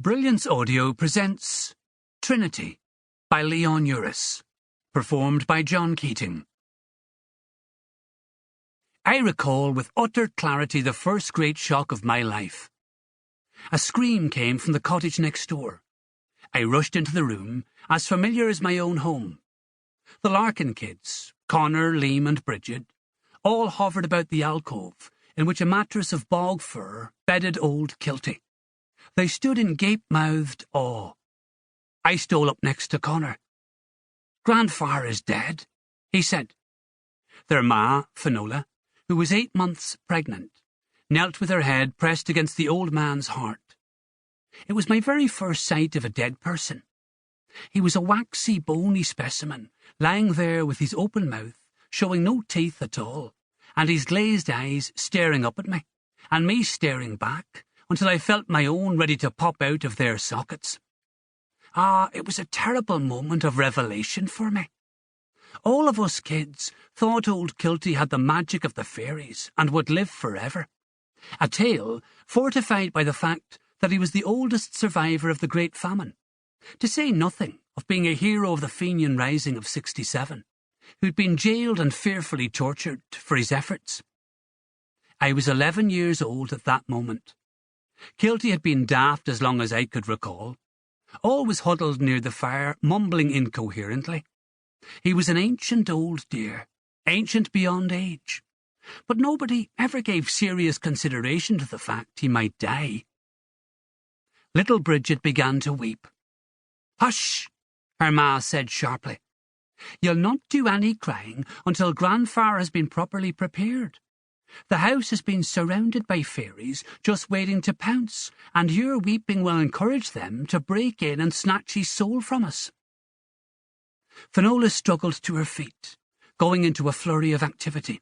Brilliance Audio presents Trinity by Leon Uris, performed by John Keating. I recall with utter clarity the first great shock of my life. A scream came from the cottage next door. I rushed into the room, as familiar as my own home. The Larkin kids, Connor, Liam and Bridget, all hovered about the alcove in which a mattress of bog fur bedded old Kilty. They stood in gape-mouthed awe. I stole up next to Connor. "Grandfar is dead," he said. Their ma, Finola, who was 8 months pregnant, knelt with her head pressed against the old man's heart. It was my very first sight of a dead person. He was a waxy, bony specimen, lying there with his open mouth, showing no teeth at all, and his glazed eyes staring up at me, and me staring back, until I felt my own ready to pop out of their sockets. It was a terrible moment of revelation for me. All of us kids thought old Kilty had the magic of the fairies and would live forever. A tale fortified by the fact that he was the oldest survivor of the Great Famine, to say nothing of being a hero of the Fenian Rising of '67, who'd been jailed and fearfully tortured for his efforts. I was 11 years old at that moment. Kilty had been daft as long as I could recall, always huddled near the fire, mumbling incoherently. He was an ancient old dear, ancient beyond age, but nobody ever gave serious consideration to the fact he might die. Little Bridget began to weep. "Hush," her ma said sharply. "You'll not do any crying until Grandfar has been properly prepared. The house has been surrounded by fairies, just waiting to pounce, and your weeping will encourage them to break in and snatch his soul from us." Finola struggled to her feet, going into a flurry of activity.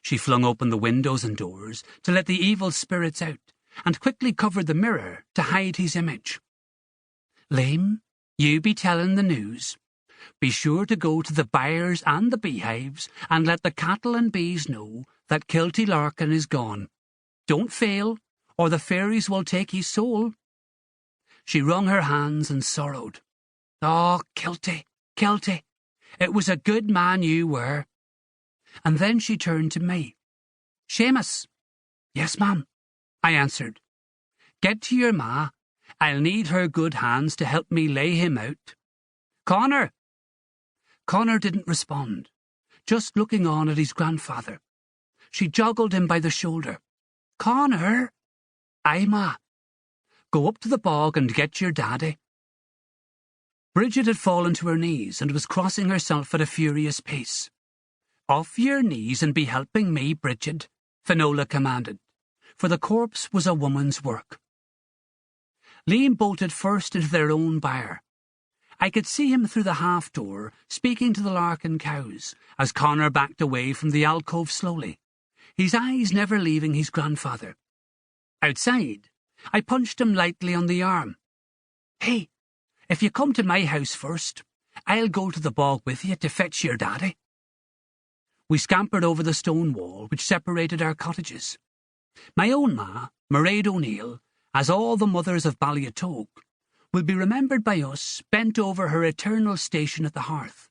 She flung open the windows and doors to let the evil spirits out, and quickly covered the mirror to hide his image. "Liam, you be telling the news. Be sure to go to the byres and the beehives and let the cattle and bees know that Kilty Larkin is gone. Don't fail, or the fairies will take his soul." She wrung her hands and sorrowed. "Oh, Kilty, Kilty, it was a good man you were." And then she turned to me. "Seamus." "Yes, ma'am," I answered. "Get to your ma. I'll need her good hands to help me lay him out. Connor." Connor didn't respond, just looking on at his grandfather. She joggled him by the shoulder. "Connor?" "Aye, ma." "Go up to the bog and get your daddy." Bridget had fallen to her knees and was crossing herself at a furious pace. "Off your knees and be helping me, Bridget," Finola commanded, for the corpse was a woman's work. Liam bolted first into their own byre. I could see him through the half-door, speaking to the Larkin cows, as Connor backed away from the alcove slowly, his eyes never leaving his grandfather. Outside, I punched him lightly on the arm. "Hey, if you come to my house first, I'll go to the bog with you to fetch your daddy." We scampered over the stone wall which separated our cottages. My own ma, Mairead O'Neill, as all the mothers of Ballyatogue, will be remembered by us bent over her eternal station at the hearth.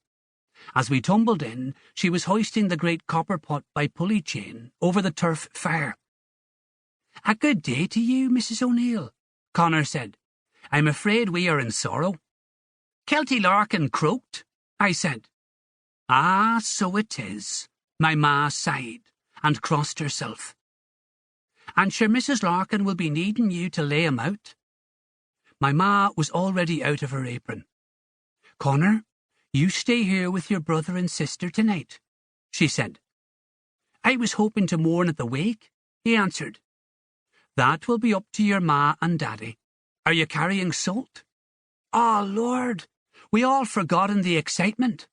As we tumbled in, she was hoisting the great copper pot by pulley chain over the turf fire. "A good day to you, Mrs. O'Neill," Connor said. "I'm afraid we are in sorrow." "Kilty Larkin croaked," I said. "Ah, so it is," my ma sighed, and crossed herself. "And sure Mrs. Larkin will be needing you to lay him out." My ma was already out of her apron. "Connor, you stay here with your brother and sister tonight," she said. "I was hoping to mourn at the wake," he answered. "That will be up to your ma and daddy. Are you carrying salt?" "Oh, Lord, we all forgot in the excitement."